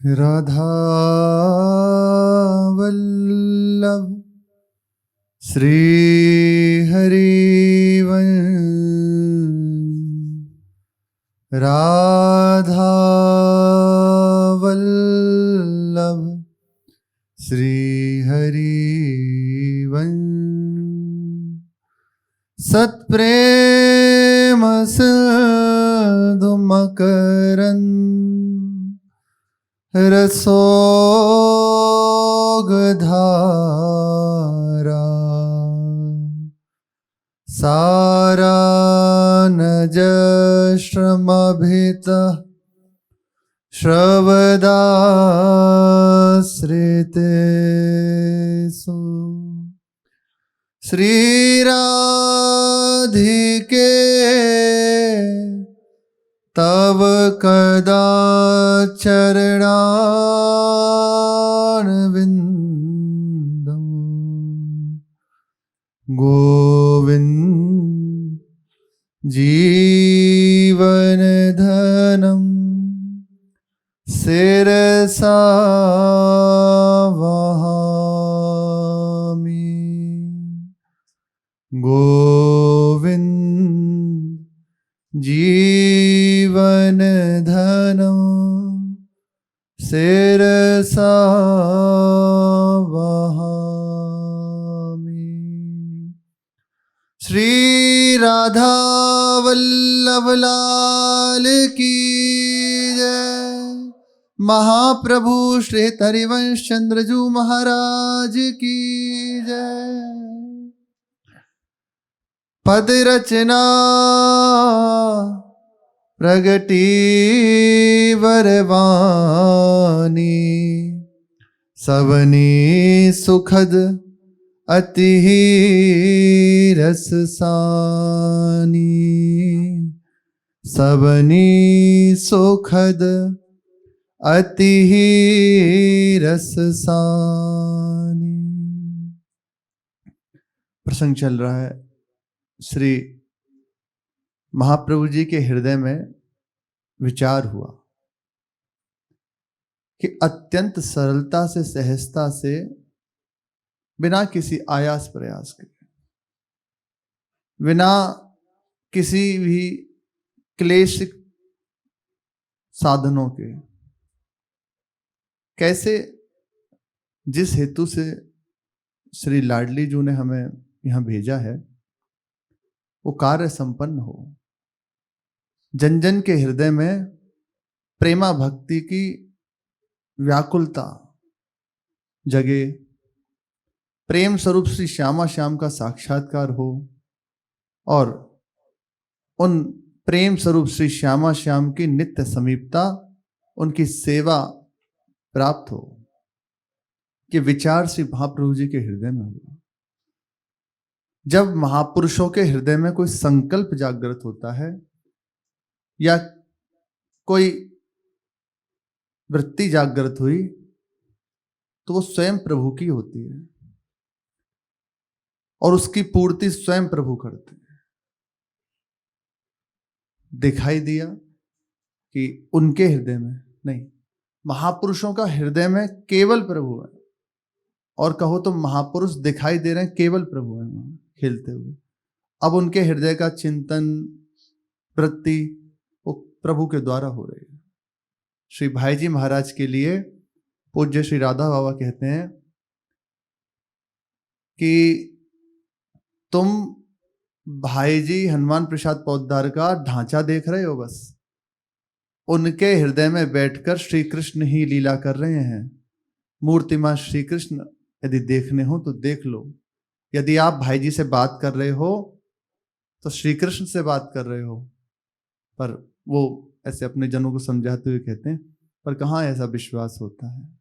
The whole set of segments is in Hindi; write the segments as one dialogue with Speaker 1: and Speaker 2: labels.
Speaker 1: राधा वल्लभ श्री हरिवंश। राधा वल्लभ श्री हरिवंश। सत्प्रेम सिंधु मकरंद रसोगधारा सारानजश्रमभित श्रवदाश्रितेषु श्रीराधिके तव कदाचरणारविन्दं गोविन्द जीवनधनं शिरसा वहामि। गोविन्द जीवनधनं शिरसा वहामि। श्री राधा वल्लभ लाल की जय। महाप्रभु श्री हरिवंश चंद्रजू महाराज की जय। पद रचना प्रगति वरवानी सवनी सुखद अति रससानी। सवनी सुखद अति रससानी। प्रसंग चल रहा है। श्री महाप्रभु जी के हृदय में विचार हुआ कि अत्यंत सरलता से सहजता से बिना किसी आयास प्रयास के बिना किसी भी क्लेशिक साधनों के कैसे जिस हेतु से श्री लाडली जी ने हमें यहां भेजा है वो कार्य संपन्न हो। जन जन के हृदय में प्रेमा भक्ति की व्याकुलता जगे। प्रेम स्वरूप श्री श्यामा श्याम का साक्षात्कार हो और उन प्रेम स्वरूप श्री श्यामा श्याम की नित्य समीपता उनकी सेवा प्राप्त हो। कि विचार श्री महाप्रभु जी के हृदय में हुआ। जब महापुरुषों के हृदय में कोई संकल्प जागृत होता है या कोई वृत्ति जागृत हुई तो वो स्वयं प्रभु की होती है और उसकी पूर्ति स्वयं प्रभु करते हैं। दिखाई दिया कि उनके हृदय में नहीं, महापुरुषों का हृदय में केवल प्रभु है। और कहो तो महापुरुष दिखाई दे रहे हैं, केवल प्रभु है वहां खेलते हुए। अब उनके हृदय का चिंतन वृत्ति वो प्रभु के द्वारा हो रही है। श्री भाई जी महाराज के लिए पूज्य श्री राधा बाबा कहते हैं कि तुम भाई जी हनुमान प्रसाद पौद्दार का ढांचा देख रहे हो, बस उनके हृदय में बैठकर श्री कृष्ण ही लीला कर रहे हैं। मूर्तिमान श्री कृष्ण यदि देखने हो तो देख लो। यदि आप भाई जी से बात कर रहे हो तो श्री कृष्ण से बात कर रहे हो। पर वो ऐसे अपने जनों को समझाते हुए कहते हैं, पर कहाँ ऐसा विश्वास होता है।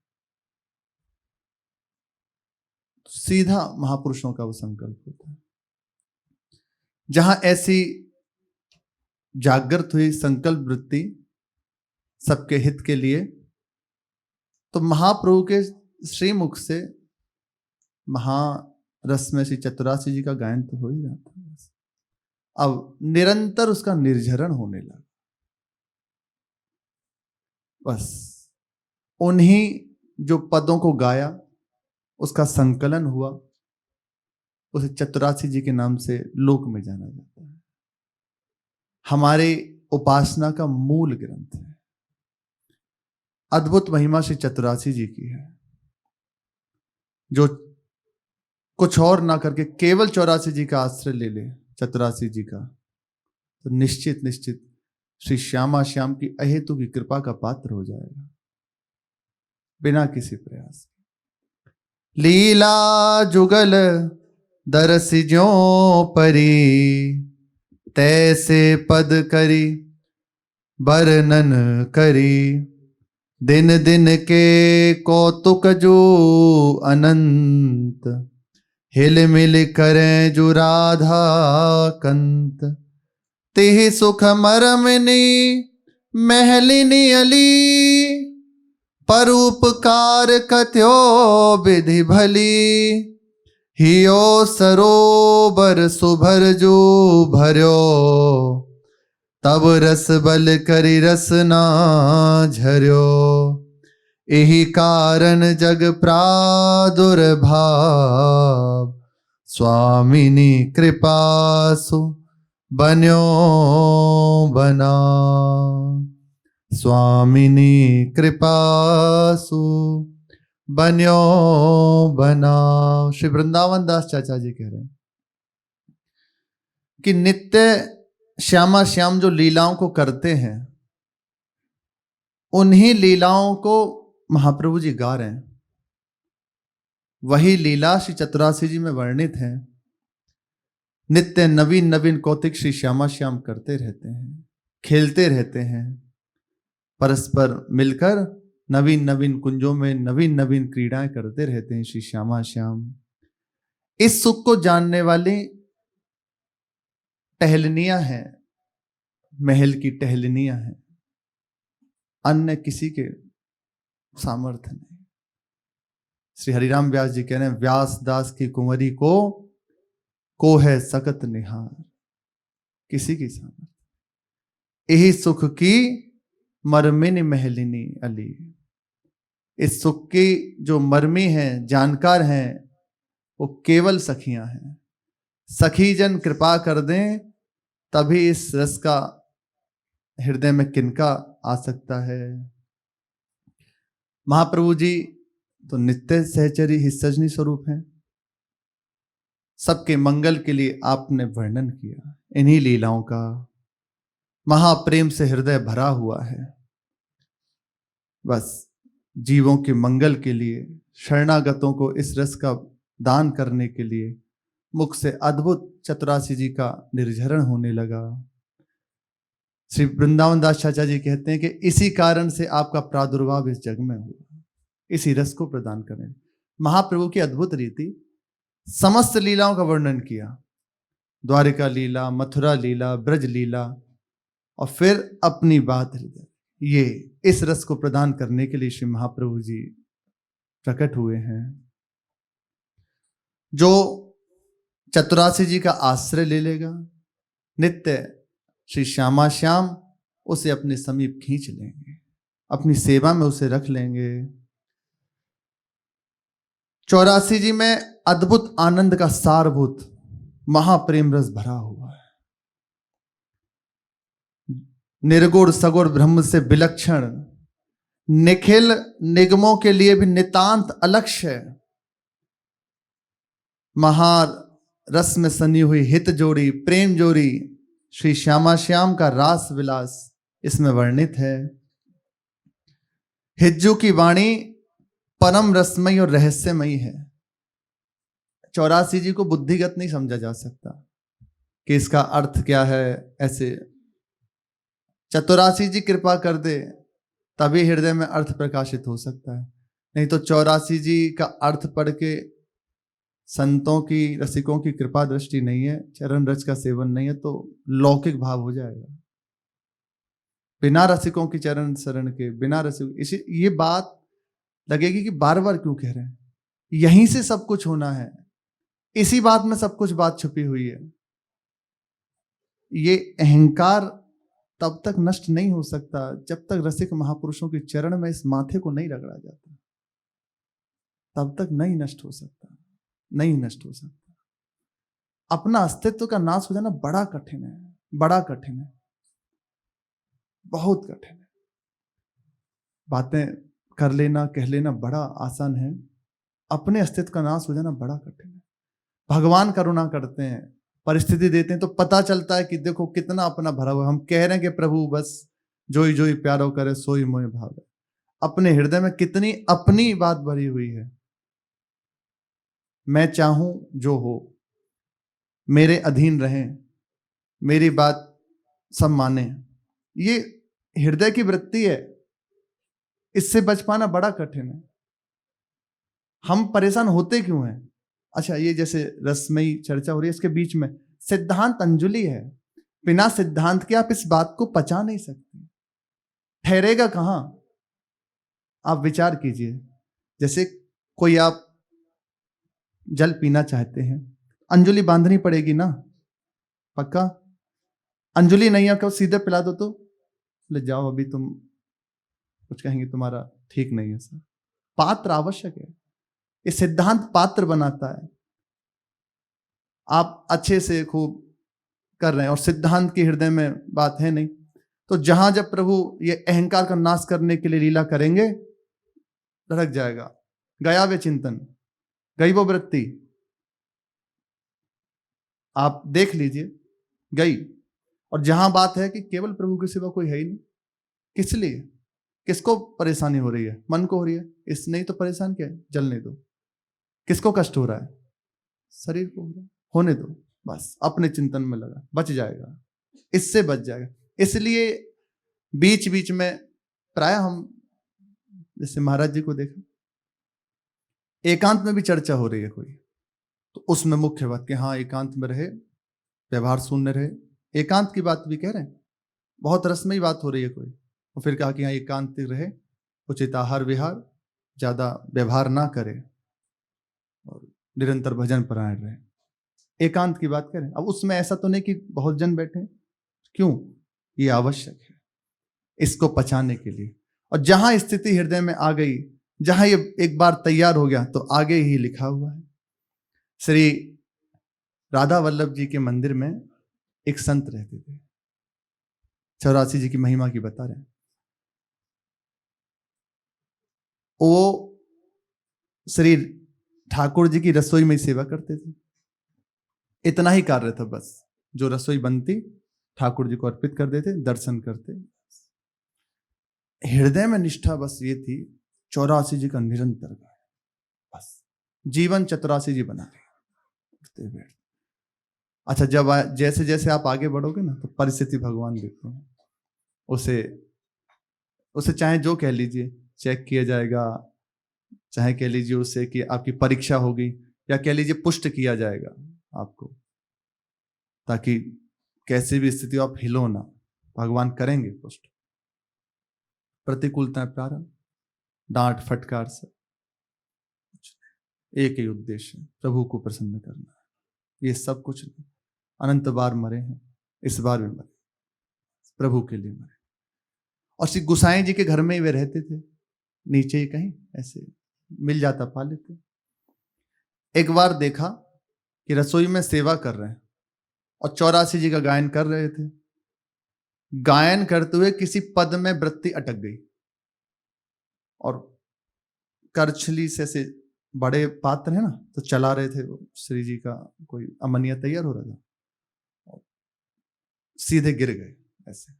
Speaker 1: सीधा महापुरुषों का वो संकल्प होता है। जहां ऐसी जागृत हुई संकल्प वृत्ति सबके हित के लिए, तो महाप्रभु के श्रीमुख से महारस में श्री चतुरासी जी का गायन तो हो ही रहा था। अब निरंतर उसका निर्झरण होने लगा। बस उन्हीं जो पदों को गाया उसका संकलन हुआ, उसे चतुरासी जी के नाम से लोक में जाना जाता है। हमारे उपासना का मूल ग्रंथ है। अद्भुत महिमा श्री चतुरासी जी की है, जो कुछ और ना करके केवल 84 जी का आश्रय ले ले, चतुरासी जी का, तो निश्चित निश्चित श्री श्यामा श्याम की अहेतु की कृपा का पात्र हो जाएगा बिना किसी प्रयास के। लीला जुगल दरस ज्यों परी, तैसे पद करी वर्णन करी। दिन दिन के कौतुक जो अनंत, हिल मिल करें जो राधा कंत। तिहि सुख मरमनी महलिनी अली, परोपकार कथ्यो विधि भली। हियो सरोवर सुभर जो भर्यो, तब रस बल करी रस ना झर्यो। एहि कारण जग प्रादुर्भाव, स्वामिनी कृपासु बन्यो बना। स्वामिनी कृपासु बन्यो बना। श्री वृंदावन दास चाचा जी कह रहे हैं कि नित्य श्यामा श्याम जो लीलाओं को करते हैं, उन्हीं लीलाओं को महाप्रभु जी गा रहे हैं। वही लीला श्री चतुरासी जी में वर्णित है। नित्य नवीन नवीन कौतिक श्री श्यामा श्याम करते रहते हैं, खेलते रहते हैं, परस्पर मिलकर नवीन नवीन कुंजों में नवीन नवीन क्रीड़ाएं करते रहते हैं श्री श्यामा श्याम। इस सुख को जानने वाली टहलनियां हैं, महल की टहलनियां हैं, अन्य किसी के सामर्थ्य नहीं। श्री हरिराम व्यास जी कह रहे हैं, व्यास दास की कुंवरी को है सकत निहार। किसी की सामर्थ्य। यही सुख की मर्मिनी महलिनी अली। इस सुख की जो मर्मी हैं, जानकार हैं, वो केवल सखियां हैं। सखी जन कृपा कर दें तभी इस रस का हृदय में किनका आ सकता है। महाप्रभु जी तो नित्य सहचरी हिस्सजनी स्वरूप हैं। सबके मंगल के लिए आपने वर्णन किया इन्हीं लीलाओं का। महाप्रेम से हृदय भरा हुआ है। बस जीवों के मंगल के लिए, शरणागतों को इस रस का दान करने के लिए मुख से अद्भुत चतुरासी जी का निर्झरण होने लगा। श्री वृंदावन दास चाचा जी कहते हैं कि इसी कारण से आपका प्रादुर्भाव इस जग में हुआ, इसी रस को प्रदान करें। महाप्रभु की अद्भुत रीति, समस्त लीलाओं का वर्णन किया। द्वारिका लीला, मथुरा लीला, ब्रज लीला, और फिर अपनी बात हृदय। ये इस रस को प्रदान करने के लिए श्री महाप्रभु जी प्रकट हुए हैं। जो चतुरासी जी का आश्रय ले लेगा, नित्य श्री श्यामा श्याम उसे अपने समीप खींच लेंगे, अपनी सेवा में उसे रख लेंगे। 84 जी में अद्भुत आनंद का सारभूत महाप्रेम रस भरा हुआ है। निर्गुण सगुण ब्रह्म से विलक्षण, निखिल निगमों के लिए भी नितांत अलक्ष्य है। महार रस में सनी हुई हित जोड़ी, प्रेम जोड़ी श्री श्यामा श्याम का रास विलास इसमें वर्णित है। हिज्जू की वाणी परम रसमयी और रहस्यमयी है। 84 जी को बुद्धिगत नहीं समझा जा सकता कि इसका अर्थ क्या है। ऐसे 84 जी कृपा कर दे तभी हृदय में अर्थ प्रकाशित हो सकता है, नहीं तो 84 जी का अर्थ पढ़ के संतों की, रसिकों की कृपा दृष्टि नहीं है, चरण रज का सेवन नहीं है, तो लौकिक भाव हो जाएगा। बिना रसिकों की चरण शरण के, बिना रसिक, इसी ये बात लगेगी कि बार बार क्यों कह रहे हैं। यहीं से सब कुछ होना है, इसी बात में सब कुछ बात छुपी हुई है। ये अहंकार तब तक नष्ट नहीं हो सकता जब तक रसिक महापुरुषों के चरण में इस माथे को नहीं रगड़ा जाता, तब तक नहीं नष्ट हो सकता, नहीं नष्ट हो सकता। अपना अस्तित्व का नाश हो जाना बड़ा कठिन है, बड़ा कठिन है, बहुत कठिन है। बातें कर लेना, कह लेना बड़ा आसान है, अपने अस्तित्व का नाश हो जाना बड़ा कठिन है। भगवान करुणा करते हैं, परिस्थिति देते हैं तो पता चलता है कि देखो कितना अपना भरा हुआ। हम कह रहे हैं कि प्रभु बस जोई जोई प्यारो करे सोई मोह भावे, अपने हृदय में कितनी अपनी बात भरी हुई है। मैं चाहूं जो हो, मेरे अधीन रहें, मेरी बात सब माने, ये हृदय की वृत्ति है। इससे बच पाना बड़ा कठिन है। हम परेशान होते क्यों हैं? अच्छा, ये जैसे रसमयी चर्चा हो रही है, इसके बीच में सिद्धांत अंजलि है। बिना सिद्धांत के आप इस बात को पचा नहीं सकते, ठहरेगा कहां? आप विचार कीजिए, जैसे कोई आप जल पीना चाहते हैं, अंजलि बांधनी पड़ेगी ना, पक्का। अंजलि नहीं है, सीधे पिला दो तो ले जाओ, अभी तुम कुछ कहेंगे तुम्हारा ठीक नहीं है सर। पात्र आवश्यक है, ये सिद्धांत पात्र बनाता है। आप अच्छे से खूब कर रहे हैं और सिद्धांत के हृदय में बात है नहीं, तो जहां जब प्रभु ये अहंकार का नाश करने के लिए लीला करेंगे, लड़क जाएगा, गया वे चिंतन, गई वो वृत्ति। आप देख लीजिए, गई। और जहां बात है कि केवल प्रभु के सिवा कोई है ही नहीं, किस लिए, किसको परेशानी हो रही है? मन को हो रही है, इस नहीं तो परेशान क्या है, जलने दो। किसको कष्ट हो रहा है? शरीर को हो रहा है, होने दो, बस अपने चिंतन में लगा, बच जाएगा, इससे बच जाएगा। इसलिए बीच बीच में प्राय हम जैसे महाराज जी को देखा, एकांत में भी चर्चा हो रही है कोई, तो उसमें मुख्य बात कि हाँ एकांत में रहे, व्यवहार शून्य रहे, एकांत की बात भी कह रहे हैं। बहुत रसमयी बात हो रही है कोई, और फिर कहा कि हाँ एकांत रहे, उचित आहार विहार, ज्यादा व्यवहार ना करे और निरंतर भजन परायण रहे। एकांत की बात करें। अब उसमें ऐसा तो नहीं कि बहुत जन बैठे, क्यों? ये आवश्यक है इसको पचाने के लिए। और जहां स्थिति हृदय में आ गई, जहां ये एक बार तैयार हो गया, तो आगे ही लिखा हुआ है। श्री राधा वल्लभ जी के मंदिर में एक संत रहते थे, 84 जी की महिमा की बता रहे हैं। वो श्री ठाकुर जी की रसोई में सेवा करते थे, इतना ही कार्य था बस, जो रसोई बनती ठाकुर जी को अर्पित कर देते, दर्शन करते। हृदय में निष्ठा बस ये थी, 84 जी का निरंतर बस जीवन 84 जी बना रहे। अच्छा, जब जैसे जैसे आप आगे बढ़ोगे ना, तो परिस्थिति भगवान देखते हैं, उसे चाहे जो कह लीजिए, चेक किया जाएगा, चाहे कह लीजिए उससे कि आपकी परीक्षा होगी, या कह लीजिए पुष्ट किया जाएगा आपको, ताकि कैसी भी स्थिति आप हिलो ना, भगवान करेंगे पुष्ट। प्रतिकूलता प्रारंभ, डांट फटकार से एक ही उद्देश्य, प्रभु को प्रसन्न करना। ये सब कुछ नहीं, अनंत बार मरे हैं, इस बार भी मरे, प्रभु के लिए मरे। और श्री गुसाई जी के घर में ही वे रहते थे, नीचे ही कहीं ऐसे मिल जाता, पा लेते। एक बार देखा कि रसोई में सेवा कर रहे हैं और 84 जी का गायन कर रहे थे। गायन करते हुए किसी पद में वृत्ति अटक गई और करछली से बड़े पात्र है ना, तो चला रहे थे वो, श्री जी का कोई अमनिया तैयार हो रहा था, सीधे गिर गए ऐसे।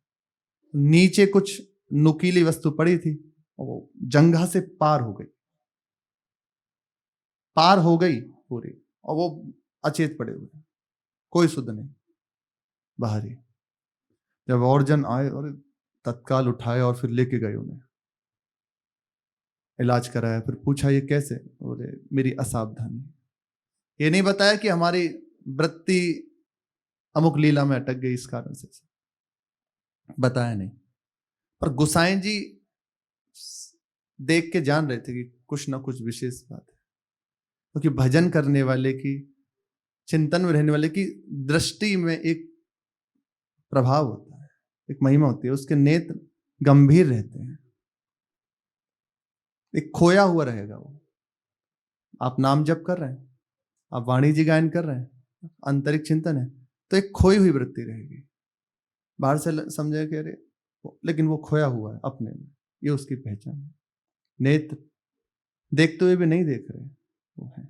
Speaker 1: नीचे कुछ नुकीली वस्तु पड़ी थी, और वो जंघा से पार हो गई पूरी, और वो अचेत पड़े हुए, कोई सुध नहीं, बाहर ही। जब और जन आए और तत्काल उठाए और फिर लेके गए, उन्हें इलाज कराया। फिर पूछा ये कैसे? बोले मेरी असावधानी। ये नहीं बताया कि हमारी वृत्ति अमुक लीला में अटक गई, इस कारण से बताया नहीं। पर गोसाई जी देख के जान रहे थे कि कुछ ना कुछ विशेष बात है, क्योंकि भजन करने वाले की, चिंतन में रहने वाले की दृष्टि में एक प्रभाव होता है, एक महिमा होती है, उसके नेत्र गंभीर रहते हैं, एक खोया हुआ रहेगा वो। आप नाम जप कर रहे हैं, आप वाणी जी गायन कर रहे हैं, आंतरिक चिंतन है, तो एक खोई हुई वृत्ति रहेगी। बाहर से समझे कि अरे, लेकिन वो खोया हुआ है अपने में, ये उसकी पहचान है। नेत्र देखते हुए भी नहीं देख रहे, वो है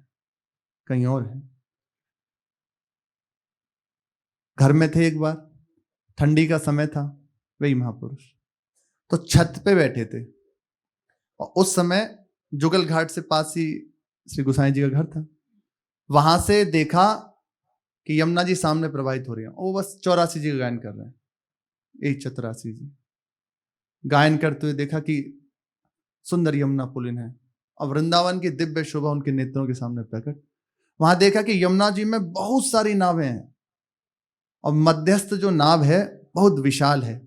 Speaker 1: कहीं और है। घर में थे एक बार, ठंडी का समय था, वही महापुरुष तो छत पे बैठे थे, और उस समय जुगल घाट से पास ही श्री गोसाई जी का घर था। वहां से देखा कि यमुना जी सामने प्रवाहित हो रही है, वो बस 84 जी का गायन कर रहे हैं, यही 84 जी गायन करते हुए देखा कि सुंदर यमुना पुलिन है, और वृंदावन की दिव्य शोभा उनके नेत्रों के सामने प्रकट। वहां देखा कि यमुना जी में बहुत सारी नावें हैं, और मध्यस्थ जो नाव है बहुत विशाल है,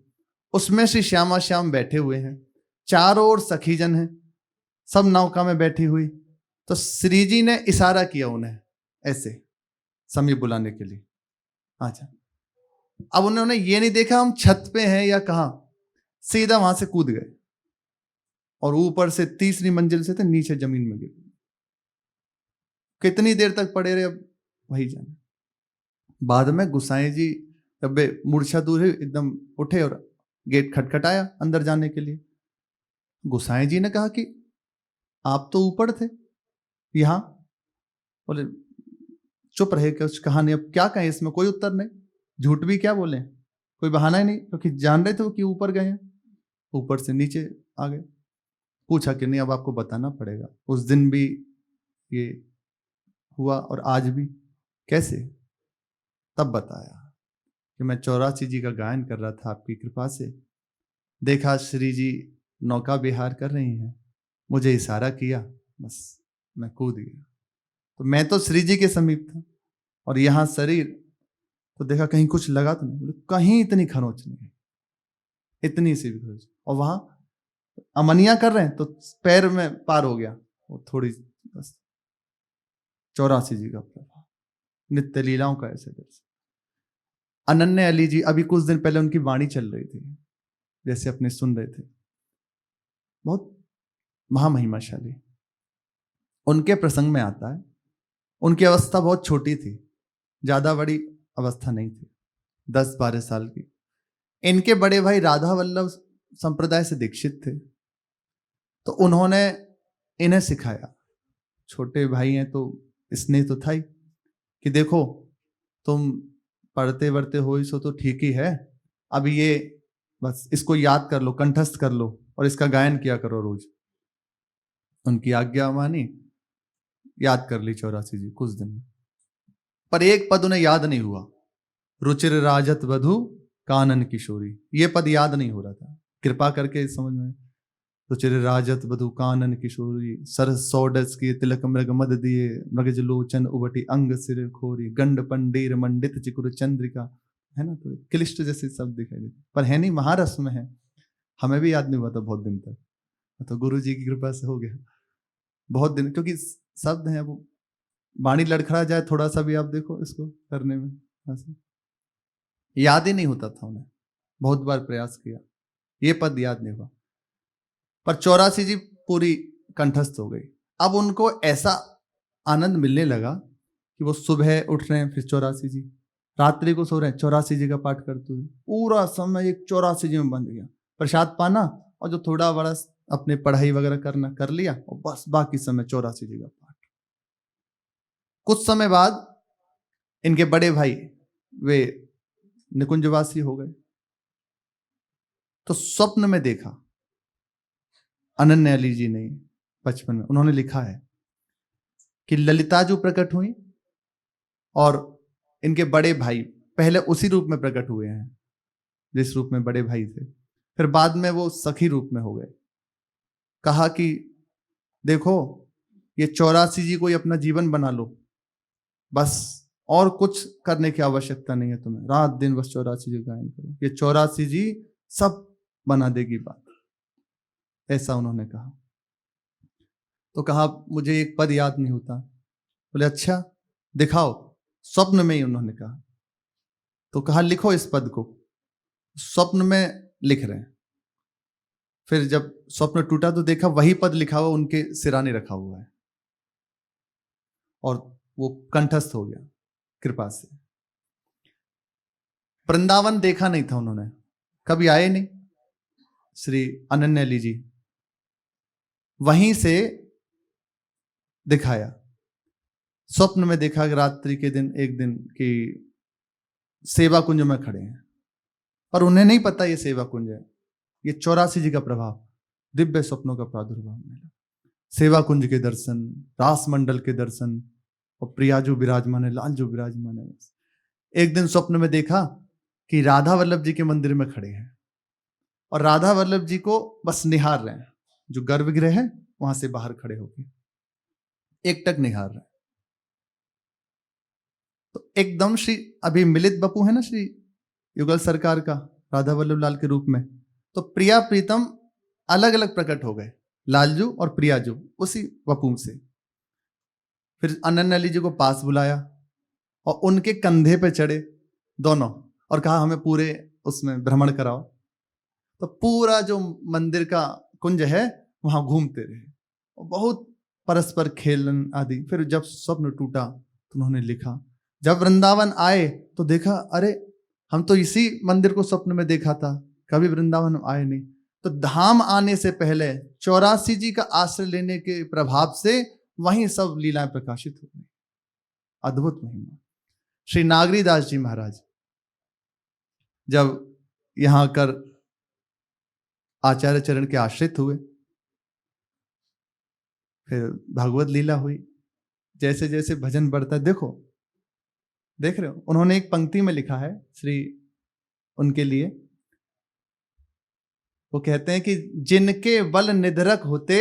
Speaker 1: उसमें श्री श्यामा श्याम बैठे हुए हैं, चारों ओर सखीजन है, सब नौका में बैठी हुई। तो श्री जी ने इशारा किया उन्हें ऐसे समीप बुलाने के लिए, अच्छा। अब उन्होंने ये नहीं देखा हम छत पे हैं या कहां, सीधा वहां से कूद गए, और ऊपर से 3री मंजिल से थे, नीचे जमीन में गिर। कितनी देर तक पड़े रहे, अब वही जाने। बाद में गुसाई जी जब मूर्छा दूर है एकदम उठे और गेट खटखटाया अंदर जाने के लिए। गुसाई जी ने कहा कि आप तो ऊपर थे, यहां। बोले चुप रहे, कुछ कहा नहीं, अब क्या कहें इसमें, कोई उत्तर नहीं, झूठ भी क्या बोले, कोई बहाना ही नहीं, क्योंकि जान रहे थे कि ऊपर गए हैं। ऊपर से नीचे आ गए। पूछा कि नहीं अब आपको बताना पड़ेगा, उस दिन भी ये हुआ और आज भी। कैसे? तब बताया कि मैं 84 जी का गायन कर रहा था, आपकी कृपा से देखा श्री जी नौका विहार कर रही हैं, मुझे इशारा किया, बस मैं कूद गया। तो मैं तो श्री जी के समीप था, और यहां शरीर तो देखा कहीं कुछ लगा तो नहीं। बोले कहीं इतनी खरोच नहीं है, इतनी सी भी खरोच। और वहां अमनिया कर रहे हैं तो पैर में पार हो गया वो थोड़ी, बस 84 जी का प्रभाव, नित्य लीलाओं का ऐसे दर्शन। अनन्य अली जी, अभी कुछ दिन पहले उनकी वाणी चल रही थी, जैसे अपने सुन रहे थे, बहुत महामहिमाशाली। उनके प्रसंग में आता है, उनकी अवस्था बहुत छोटी थी, ज्यादा बड़ी अवस्था नहीं थी, 10-12 साल की। इनके बड़े भाई राधा वल्लभ संप्रदाय से दीक्षित थे, तो उन्होंने इन्हें सिखाया। छोटे भाई हैं तो स्नेह तो था ही, कि देखो तुम पढ़ते वढ़ते हो सो तो ठीक ही है, अब ये बस इसको याद कर लो, कंठस्थ कर लो, और इसका गायन किया करो रोज। उनकी आज्ञा मानी, याद कर ली 84 जी कुछ दिन में। पर एक पद उन्हें याद नहीं हुआ, रुचिर राजत वधु कानन किशोरी, ये पद याद नहीं हो रहा था। कृपा करके समझ में, रुचिर राजत वधु कानन किशोरी, सर सौडस की तिलक मृग मद दिए, मृगज लोचन उबटी अंग सिर खोरी, गंड पंडीर मंडित चिकुर चंद्रिका, है ना। तो क्लिष्ट जैसे शब्द दिखाई देते, पर है नहीं, महारस में है। हमें भी याद नहीं हुआ था बहुत दिन तक, तो गुरु जी की कृपा से हो गया बहुत दिन, क्योंकि शब्द है वो, वाणी लड़खड़ा जाए थोड़ा सा भी, आप देखो इसको करने में ऐसे याद ही नहीं होता था उन्हें, बहुत बार प्रयास किया, ये पद याद नहीं हुआ। पर 84 जी पूरी कंठस्थ हो गई। अब उनको ऐसा आनंद मिलने लगा कि वो सुबह उठ रहे हैं, फिर 84 जी, रात्रि को सो रहे हैं 84 जी का पाठ करते हुए, पूरा समय एक 84 जी में बंध गया। प्रसाद पाना और जो थोड़ा बड़ा अपने पढ़ाई वगैरह करना कर लिया, और बस बाकी समय 84 जी का पाठ। कुछ समय बाद इनके बड़े भाई वे निकुंजवासी हो गए, तो स्वप्न में देखा अनन्या अली जी ने, बचपन में उन्होंने लिखा है कि ललिता जो प्रकट हुई, और इनके बड़े भाई पहले उसी रूप में प्रकट हुए हैं जिस रूप में बड़े भाई थे, फिर बाद में वो सखी रूप में हो गए। कहा कि देखो ये 84 जी को अपना जीवन बना लो, बस और कुछ करने की आवश्यकता नहीं है तुम्हें, रात दिन बस 84 जी गायन करो, ये 84 जी सब बना देगी बात, ऐसा उन्होंने कहा। तो कहा मुझे एक पद याद नहीं होता। बोले अच्छा दिखाओ, स्वप्न में ही उन्होंने कहा। तो कहा लिखो इस पद को, स्वप्न में लिख रहे हैं। फिर जब स्वप्न टूटा तो देखा वही पद लिखा हुआ उनके सिराने रखा हुआ है, और वो कंठस्थ हो गया कृपा से। वृंदावन देखा नहीं था उन्होंने, कभी आए नहीं श्री अनन्याली जी, वहीं से दिखाया। स्वप्न में देखा कि रात्रि के दिन एक दिन की सेवा कुंज में खड़े हैं, पर उन्हें नहीं पता ये सेवा कुंज है, ये 84 जी का प्रभाव, दिव्य स्वप्नों का प्रादुर्भाव मिला। सेवा कुंज के दर्शन, रास मंडल के दर्शन, और प्रियाजू विराजमान है, लालजू विराजमान है। एक दिन स्वप्न में देखा कि राधा वल्लभ जी के मंदिर में खड़े हैं और राधा वल्लभ जी को बस निहार रहे हैं, जो गर्भगृह है वहां से बाहर खड़े होकर एकटक निहार रहे हैं। तो एकदम श्री अभी मिलित बपू है ना श्री युगल सरकार का राधा वल्लभ लाल के रूप में, तो प्रिया प्रीतम अलग अलग प्रकट हो गए, लालजू और प्रियाजू उसी वपू से। फिर अनन्याली जी को पास बुलाया और उनके कंधे पे चढ़े दोनों और कहा हमें पूरे उसमें भ्रमण कराओ। तो पूरा जो मंदिर का कुंज है वहां घूमते रहे और बहुत परस्पर खेलन आदि। फिर जब स्वप्न टूटा तो उन्होंने लिखा, जब वृंदावन आए तो देखा अरे हम तो इसी मंदिर को स्वप्न में देखा था, कभी वृंदावन आए नहीं। तो धाम आने से पहले 84 जी का आश्रय लेने के प्रभाव से वहीं सब लीलाएं प्रकाशित हो गई। अद्भुत महिमा। श्री नागरीदास जी महाराज जब यहां आकर आचार्य चरण के आश्रित हुए, फिर भागवत लीला हुई, जैसे जैसे भजन बढ़ता, देखो देख रहे हो, उन्होंने एक पंक्ति में लिखा है श्री उनके लिए, वो कहते हैं कि जिनके बल निधरक होते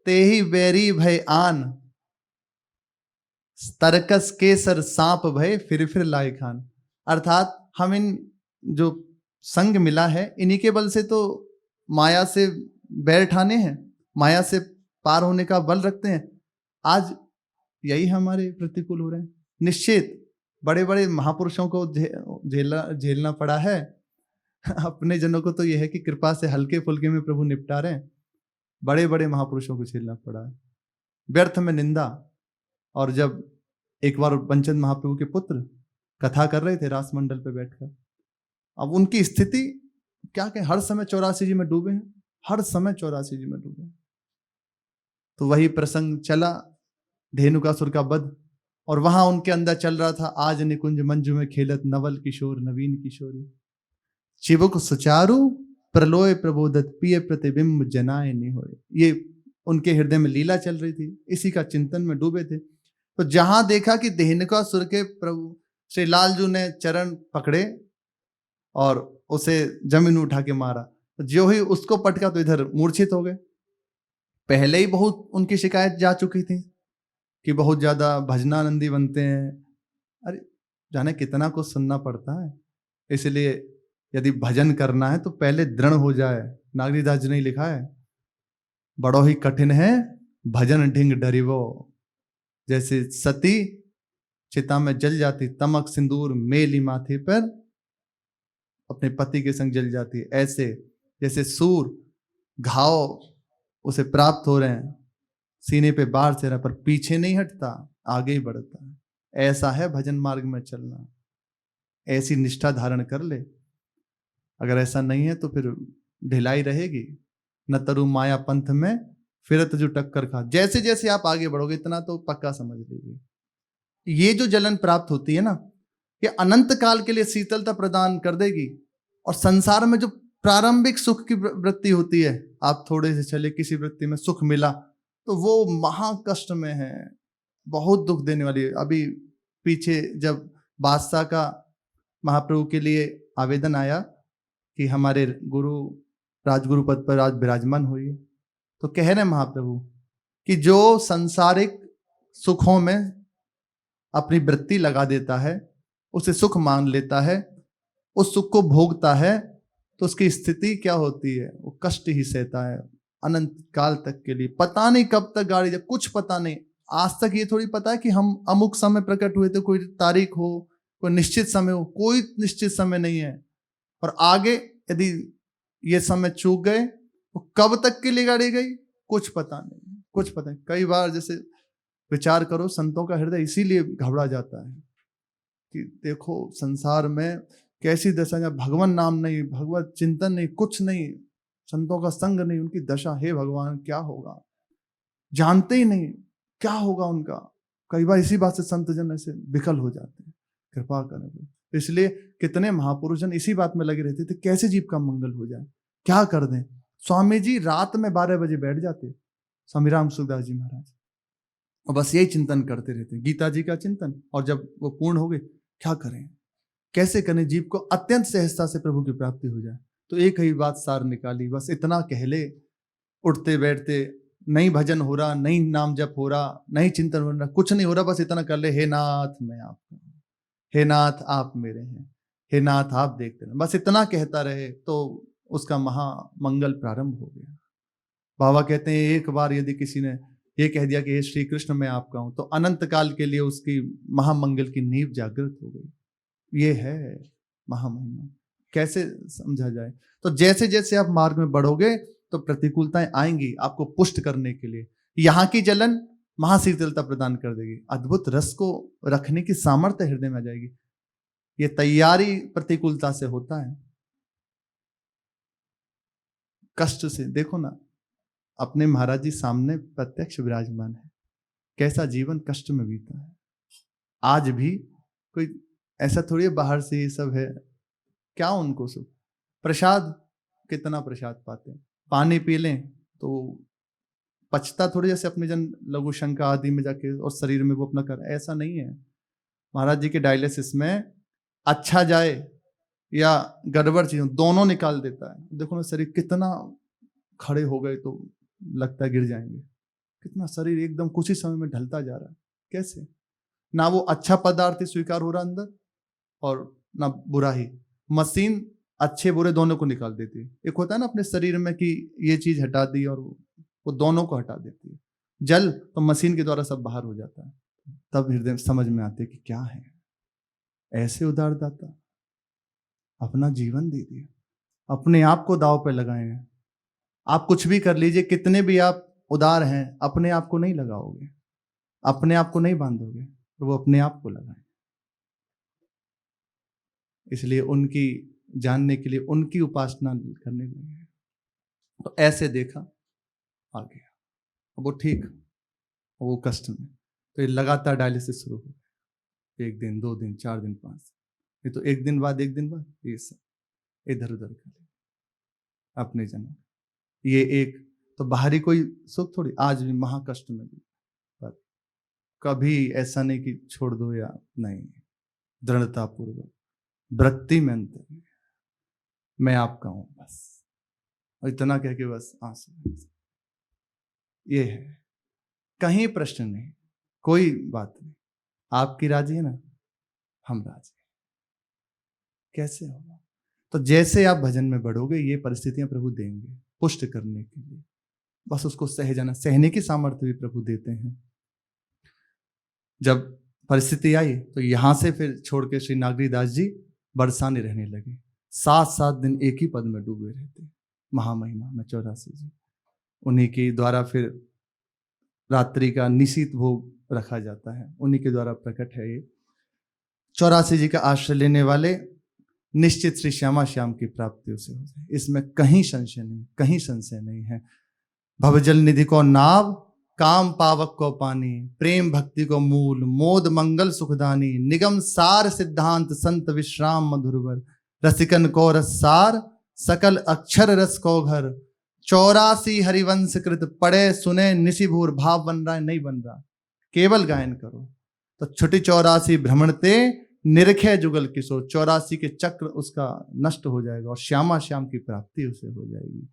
Speaker 1: ते ही बैरी भय आन, तरकस केसर सांप भय फिर लाए खान। अर्थात हम इन जो संग मिला है इन्हीं के बल से तो माया से बैर ठाने हैं, माया से पार होने का बल रखते हैं। आज यही हमारे प्रतिकूल हो रहे हैं। निश्चित बड़े बड़े महापुरुषों को झेलना पड़ा है, अपने जनों को तो यह है कि कृपा से हल्के फुल्के में प्रभु निपटा रहे हैं। बड़े बड़े महापुरुषों को झेलना पड़ा है, व्यर्थ में निंदा। और जब एक बार पंचन महाप्रभु के पुत्र कथा कर रहे थे रास मंडल पे बैठकर, अब उनकी स्थिति क्या कहें, हर समय 84 जी में डूबे हैं, हर समय 84 जी में डूबे हैं। तो वही प्रसंग चला धेनुकासुर का वध, और वहां उनके अंदर चल रहा था, आज निकुंज मंजू में खेलत नवल किशोर नवीन किशोरी, चिबुक सुचारु प्रलोय प्रबोधत पिय प्रतिबिंब जनाए नहीं होए। ये उनके हृदय में लीला चल रही थी, इसी का चिंतन में डूबे थे। तो जहां देखा कि धेनुकासुर के प्रभु श्री लालजू ने चरण पकड़े और उसे जमीन उठा के मारा, तो जो ही उसको पटका तो इधर मूर्छित हो गए। पहले ही बहुत उनकी शिकायत जा चुकी थी कि बहुत ज्यादा भजनानंदी बनते हैं। अरे जाने कितना कुछ सुनना पड़ता है, इसलिए यदि भजन करना है तो पहले दृढ़ हो जाए। नागरीदास जी ने लिखा है, बड़ो ही कठिन है भजन ढिंग डरिवो, जैसे सती चिता में जल जाती, तमक सिंदूर मेली माथे पर अपने पति के संग जल जाती, ऐसे जैसे सूर घाव उसे प्राप्त हो रहे हैं, सीने पे बाढ़ से रहा पर पीछे नहीं हटता, आगे ही बढ़ता है। ऐसा है भजन मार्ग में चलना, ऐसी निष्ठा धारण कर ले। अगर ऐसा नहीं है तो फिर ढिलाई रहेगी। न तरु माया पंथ में फिरत जो टक्कर खा। जैसे जैसे आप आगे बढ़ोगे इतना तो पक्का समझ लीजिए, ये जो जलन प्राप्त होती है ना, ये अनंत काल के लिए शीतलता प्रदान कर देगी। और संसार में जो प्रारंभिक सुख की वृत्ति होती है, आप थोड़े से चले किसी वृत्ति में सुख मिला तो वो महाकष्ट में है, बहुत दुख देने वाली है। अभी पीछे जब बादशाह का महाप्रभु के लिए आवेदन आया कि हमारे गुरु राजगुरु पद पर आज विराजमान हुई, तो कह रहे महाप्रभु कि जो सांसारिक सुखों में अपनी वृत्ति लगा देता है, उसे सुख मान लेता है, उस सुख को भोगता है, तो उसकी स्थिति क्या होती है, वो कष्ट ही सहता है अनंत काल तक के लिए। पता नहीं कब तक गाड़ी, जब कुछ पता नहीं। आज तक ये थोड़ी पता है कि हम अमुक समय प्रकट हुए थे, कोई तारीख हो, कोई निश्चित समय हो, कोई निश्चित समय नहीं है। और आगे यदि ये समय चूक गए तो कब तक के लिए गाड़ी गई कुछ पता नहीं, कुछ पता नहीं। कई बार जैसे विचार करो, संतों का हृदय इसीलिए घबरा जाता है कि देखो संसार में कैसी दशा, जब भगवान नाम नहीं, भगवत चिंतन नहीं, कुछ नहीं, संतों का संग नहीं, उनकी दशा, हे भगवान क्या होगा, जानते ही नहीं क्या होगा उनका। कई बार इसी बात से संत जन ऐसे विकल हो जाते हैं, कृपा करें। इसलिए कितने महापुरुष जन इसी बात में लगे रहते थे, कैसे जीव का मंगल हो जाए, क्या कर दें। स्वामी जी रात में 12 बजे बैठ जाते, स्वामी राम सुखदास जी महाराज, और बस यही चिंतन करते रहते, गीता जी का चिंतन। और जब वो पूर्ण हो गए, क्या करें, कैसे करें जीव को अत्यंत सहजता से प्रभु की प्राप्ति हो जाए। तो एक ही बात सार निकाली, बस इतना कह ले, उठते बैठते नहीं भजन हो रहा, नहीं नाम जप हो रहा, नहीं चिंतन हो रहा, कुछ नहीं हो रहा, बस इतना कर ले, हे नाथ मैं आपका, हे नाथ आप मेरे हैं, हे नाथ आप देखते रहे, बस इतना कहता रहे तो उसका महामंगल प्रारंभ हो गया। बाबा कहते हैं एक बार यदि किसी ने ये कह दिया कि हे श्री कृष्ण मैं आपका हूं, तो अनंत काल के लिए उसकी महामंगल की नींव जागृत हो गई। ये है महामहिमा, कैसे समझा जाए। तो जैसे जैसे आप मार्ग में बढ़ोगे तो प्रतिकूलताएं आएंगी आपको पुष्ट करने के लिए। यहाँ की जलन महाशीतलता प्रदान कर देगी, अद्भुत रस को रखने की सामर्थ्य हृदय में आ जाएगी। ये तैयारी प्रतिकूलता से होता है, कष्ट से। देखो ना, अपने महाराज जी सामने प्रत्यक्ष विराजमान है, कैसा जीवन कष्ट में बीता है। आज भी कोई ऐसा थोड़ी बाहर से ये सब है, क्या उनको सुख, प्रसाद कितना प्रसाद पाते हैं, पानी पी लें तो पचता थोड़ी, जैसे अपने जन लघु शंका आदि में जाके और शरीर में वो अपना कर, ऐसा नहीं है। महाराज जी के डायलिसिस में अच्छा जाए या गड़बड़ चीज दोनों निकाल देता है। देखो ना शरीर कितना, खड़े हो गए तो लगता है गिर जाएंगे, कितना शरीर एकदम कुछ ही समय में ढलता जा रहा है। कैसे, ना वो अच्छा पदार्थ स्वीकार हो रहा अंदर और ना बुरा ही। मशीन अच्छे बुरे दोनों को निकाल देती है। एक होता है ना अपने शरीर में कि ये चीज हटा दी और वो दोनों को हटा देती है। जल तो मशीन के द्वारा सब बाहर हो जाता है, तब हृदय समझ में आते कि क्या है, ऐसे उदार दाता अपना जीवन दे दिया, अपने आप को दांव पे लगाए हैं। आप कुछ भी कर लीजिए, कितने भी आप उदार हैं, अपने आप को नहीं लगाओगे, अपने आप को नहीं बांधोगे, तो वो अपने आप को लगाए। इसलिए उनकी जानने के लिए उनकी उपासना करने लगे। तो ऐसे देखा आ गया, वो ठीक, वो कष्ट में, तो ये लगातार डायलिसिस शुरू हो गया। 1 दिन 2 दिन 4 दिन 5 दिन, ये तो एक दिन बाद ये सब इधर उधर कर अपने जन्म। ये एक तो बाहरी कोई सुख थोड़ी, आज भी महाकष्ट में भी, पर कभी ऐसा नहीं कि छोड़ दो या नहीं, दृढ़ता पूर्वक वृत्ति में अंतर, मैं आपका हूं बस, और इतना कह के बस आंसू। ये है, कहीं प्रश्न नहीं, कोई बात नहीं, आपकी राजी है ना, हम राजी। कैसे होगा, तो जैसे आप भजन में बढ़ोगे ये परिस्थितियां प्रभु देंगे पुष्ट करने के लिए, बस उसको सह जाना, सहने की सामर्थ्य भी प्रभु देते हैं। जब परिस्थिति आई तो यहां से फिर छोड़ के श्री नागरीदास जी बरसाने रहने लगे, 7-7 दिन एक ही पद में डूबे रहते, महामहिमा में 84 जी। उन्हीं के द्वारा फिर रात्रि का निशीत भोग रखा जाता है, उन्हीं के द्वारा प्रकट है ये। 84 जी का आश्रय लेने वाले निश्चित श्री श्यामा श्याम की प्राप्ति उसे हो जाए, इसमें कहीं संशय नहीं, कहीं संशय नहीं है। भवजल निधि को नाव, काम पावक को पानी, प्रेम भक्ति को मूल, मोद मंगल सुखदानी, निगम सार सिद्धांत संत विश्राम मधुरवर, रसिकन को रसार, सकल अक्षर रस को घर, 84 हरिवंश कृत पढ़े सुने निशिभूर, भाव बन रहा है नहीं बन रहा, केवल गायन करो तो छुटी 84 भ्रमणते निरखे जुगल किशोर, 84 के चक्र उसका नष्ट हो जाएगा और श्यामा श्याम की प्राप्ति उसे हो जाएगी,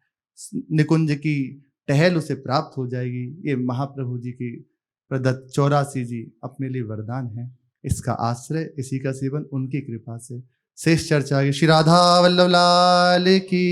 Speaker 1: निकुंज की टहल उसे प्राप्त हो जाएगी। ये महाप्रभु जी की प्रदत्त 84 जी अपने लिए वरदान है, इसका आश्रय, इसी का सेवन उनकी कृपा से। शेष चर्चा आगे। श्री राधा वल्लभ लाल की।